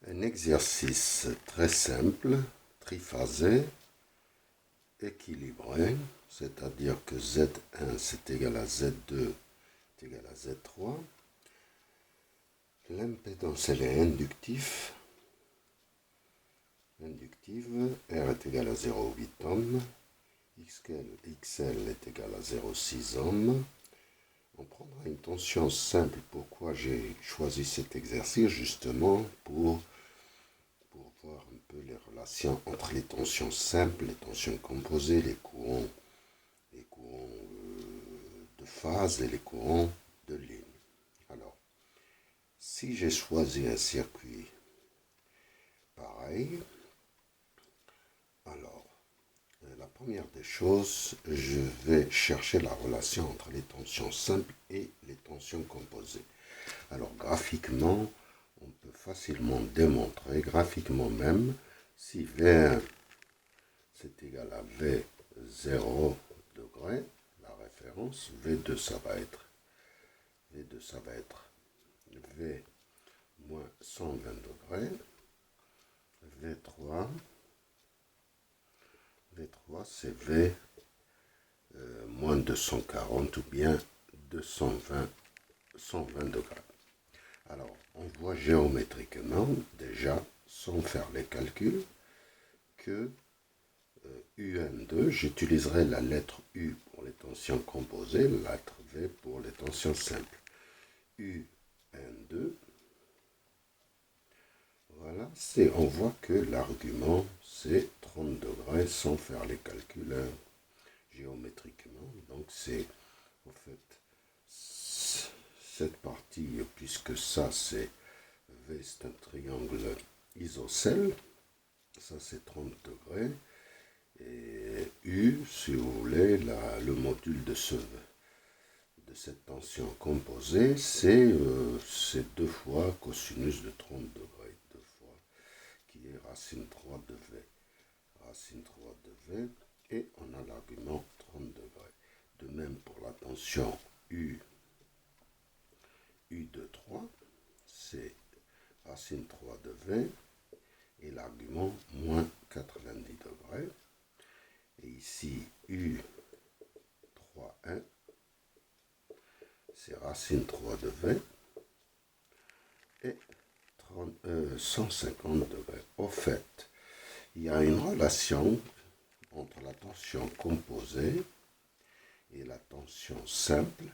Un exercice très simple, triphasé, équilibré, c'est-à-dire que Z1 c'est égal à Z2 est égal à Z3. L'impédance elle est inductive. R est égal à 0,8 ohms, XL est égal à 0,6 ohms. On prendra une tension simple. Pourquoi j'ai choisi cet exercice? Justement pour voir un peu les relations entre les tensions simples, les tensions composées, les courants de phase et les courants de ligne. Alors, si j'ai choisi un circuit pareil, alors la première des choses, je vais chercher la relation entre les tensions simples et les tensions composées. Alors graphiquement, on peut facilement démontrer, graphiquement même, si V1 c'est égal à V0 degré, la référence, V2 ça va être V moins 120 degrés, V3 c'est V moins 240 ou bien 120 degrés. Alors, on voit géométriquement, déjà, sans faire les calculs, que UN2, j'utiliserai la lettre U pour les tensions composées, la lettre V pour les tensions simples. UN2, voilà, on voit que l'argument c'est 30 degrés sans faire les calculs géométriquement. Donc c'est en fait cette partie, puisque ça c'est V, c'est un triangle isocèle, ça c'est 30 degrés, et U, si vous voulez, le module de cette tension composée, c'est 2 fois cosinus de 30 degrés, 2 fois, qui est racine 3 de V. Racine 3 de V, et on a l'argument 30 degrés. De même pour la tension U de 3, c'est racine 3 de V, et l'argument moins 90 degrés. Et ici, U3,1, c'est racine 3 de V, et 150 degrés. Au fait, il y a une relation entre la tension composée et la tension simple,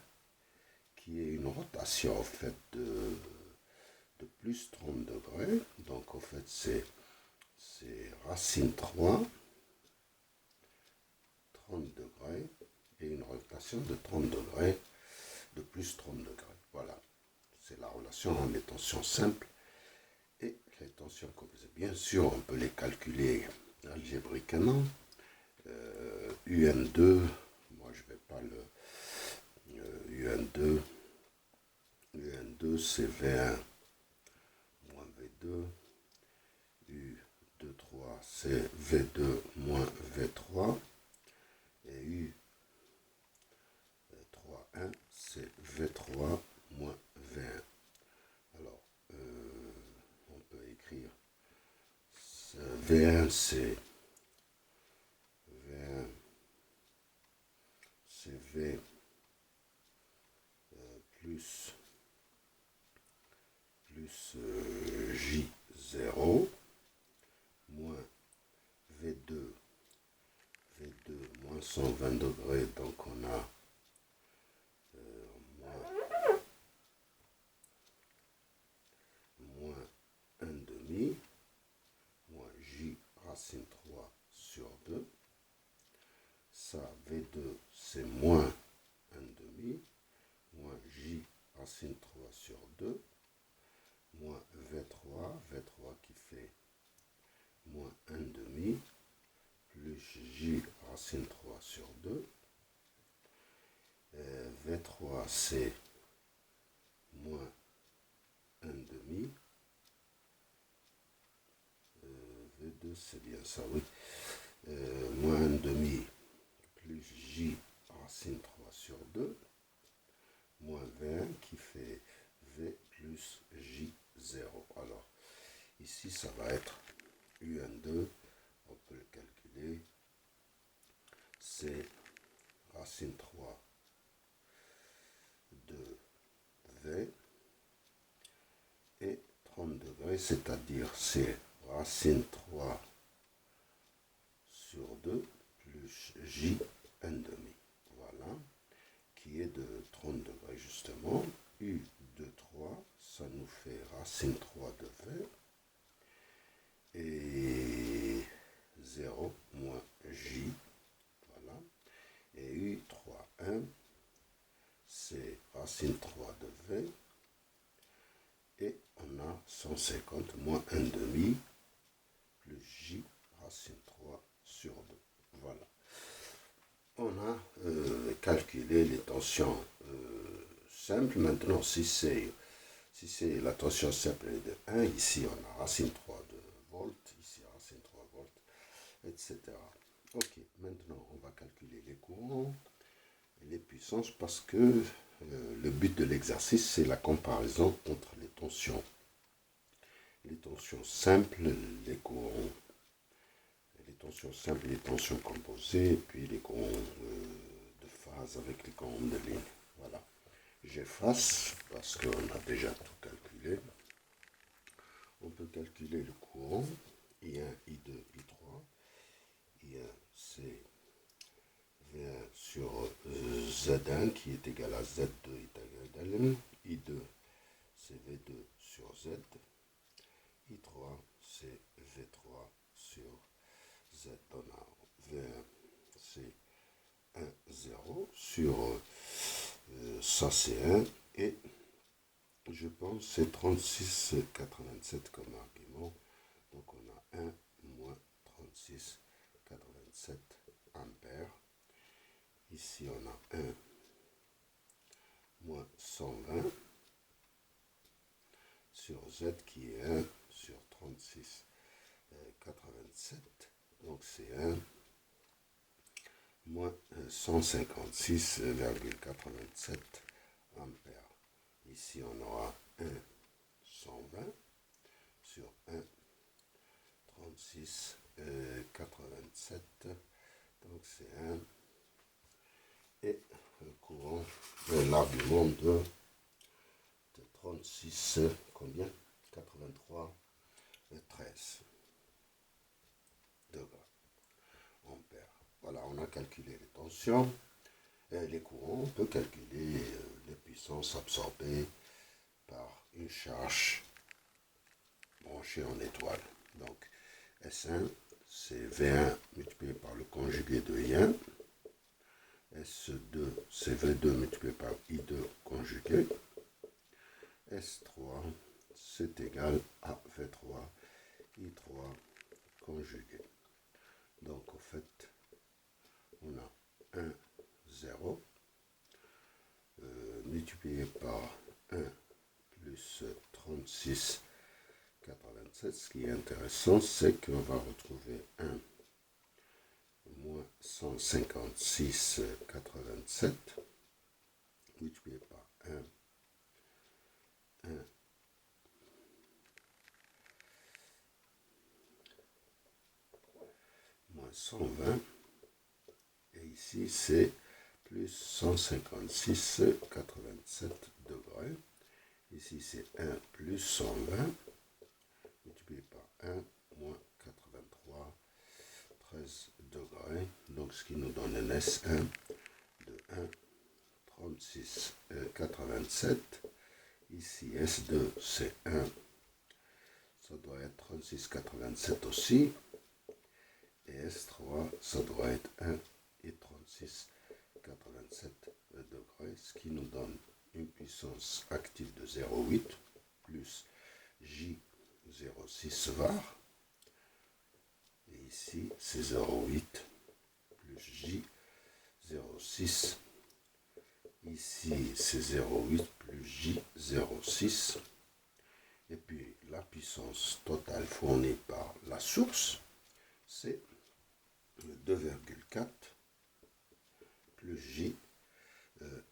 qui est une rotation en fait de plus 30 degrés. Donc en fait c'est racine 3, 30 degrés, et une rotation de 30 degrés, de plus 30 degrés. Voilà, c'est la relation entre les tensions simples et les tensions composées. Bien sûr, on peut les calculer algébriquement. UN2, moi je ne vais pas le UN2 c'est V1 moins V2, U23 c'est V2 moins V3, et U31 c'est V3 moins V1. Alors, on peut écrire V1 c'est V plus J0 moins V2 moins 120 degrés, donc on a moins 1 demi, moins J racine 3 sur 2. Ça, V2 c'est moins 1 demi, moins J racine 3 sur 2, moins V3 qui fait moins 1 demi, plus J racine 3 sur 2. V3 c'est moins 1 demi. V2 c'est bien ça, oui. Moins 1 demi plus J racine 3 sur 2, moins V1 qui fait V plus J0. Alors, ici, ça va être UN2, on peut le calculer, c'est racine 3 de V et 30 degrés, c'est-à-dire c'est racine 3 sur 2 plus J 1 demi. Voilà, qui est de 30 degrés justement. U de 3, ça nous fait racine 3 de V. Et 0 moins J. Voilà. Et U 3, 1, c'est racine 3 de V. Et on a 150 moins 1 demi plus J racine 3 sur 2. Voilà. On a calculé les tensions simples. Maintenant, si c'est la tension simple de 1, ici on a racine 3 de volts, ici racine 3 volts, etc. Ok, maintenant on va calculer les courants et les puissances parce que le but de l'exercice, c'est la comparaison entre les tensions simples, les courants, les tensions simples, les tensions composées, et puis les courants de phase avec les courants de ligne. Voilà. J'efface parce qu'on a déjà tout calculé. On peut calculer le courant I1, I2, I3. I1, c'est V1 sur Z1 qui est égal à Z2 est égal à L. I2, c'est V2 sur Z. I3, c'est V3 sur Z. On a V1, c'est 1, 0 sur ça, c'est 1. Et je pense c'est 36,87 comme argument. Donc on a 1 moins 36,87 ampères. Ici on a 1 moins 120 sur Z qui est 1 sur 36,87. Donc c'est 1 moins 156,87 ampères. Ici on aura 1 120 sur 1 36,87. Donc c'est 1 et le courant de l'argument de 36 combien 83 13 degrés ampères. Voilà, on a calculé les tensions et les courants. On peut calculer les puissances absorbées par une charge branchée en étoile. Donc S1, c'est V1 multiplié par le conjugué de I1. S2, c'est V2 multiplié par I2 conjugué. S3, c'est égal à V3, I3 conjugué. Donc, en fait, on a 1, 0, multiplié par 1 plus 36, 87. Ce qui est intéressant, c'est qu'on va retrouver 1 moins 156, 87, multiplié par 1, 1, moins 120, et ici c'est plus 156, 87 degrés. Ici c'est 1 plus 120, multiplié par 1, moins 83, 13 degrés. Donc ce qui nous donne un S1 de 1, 36, 87. Ici S2 c'est 1, ça doit être 36, 87 aussi. Et S3, ça doit être 1 et 36, 87 degrés, ce qui nous donne une puissance active de 0,8 plus J 0,6 var. Et ici, c'est 0,8 plus J 0,6. Ici, c'est 0,8 plus J 0,6. Et puis, la puissance totale fournie par la source, c'est 2,4 plus J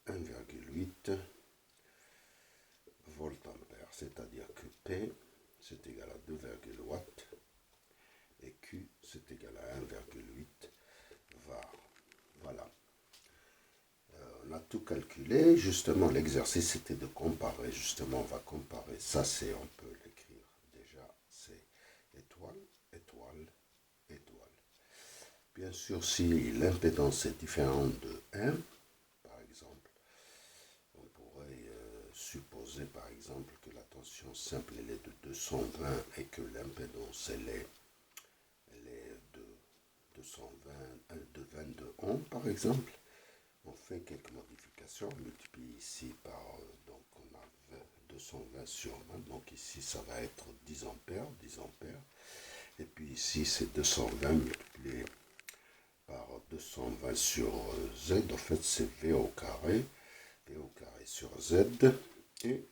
1,8 voltampères, c'est-à-dire que P c'est égal à 2,8 watts et Q c'est égal à 1,8 var. Voilà. On a tout calculé. Justement, l'exercice était de comparer. Justement, on va comparer. Ça, c'est, on peut l'écrire déjà. C'est étoile, étoile, étoile. Bien sûr, si l'impédance est différente de 1, par exemple, on pourrait supposer, par exemple, que la tension simple elle est de 220 et que l'impédance elle est de 220, de 22 ohms, par exemple. On fait quelques modifications, on multiplie ici par, donc on a 220 sur 20, donc ici ça va être 10 ampères, et puis ici c'est 220 multiplié par 220 sur Z, en fait c'est V au carré sur Z, et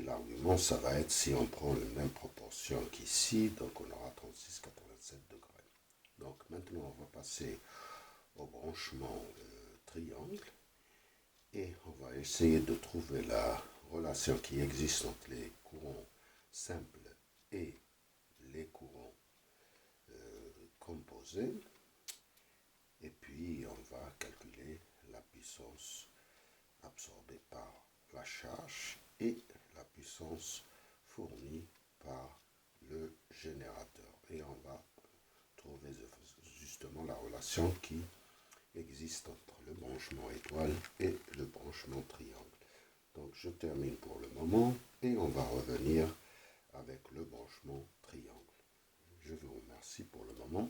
l'argument ça va être, si on prend les mêmes proportions qu'ici, donc on aura 36,87 degrés. Donc maintenant on va passer au branchement triangle et on va essayer de trouver la relation qui existe entre les courants simples et les courants composés, et puis on va calculer la puissance absorbée par la charge et la puissance fournie par le générateur, et on va trouver justement la relation qui existe entre le branchement étoile et le branchement triangle. Donc je termine pour le moment et on va revenir avec le branchement triangle. Je vous remercie pour le moment.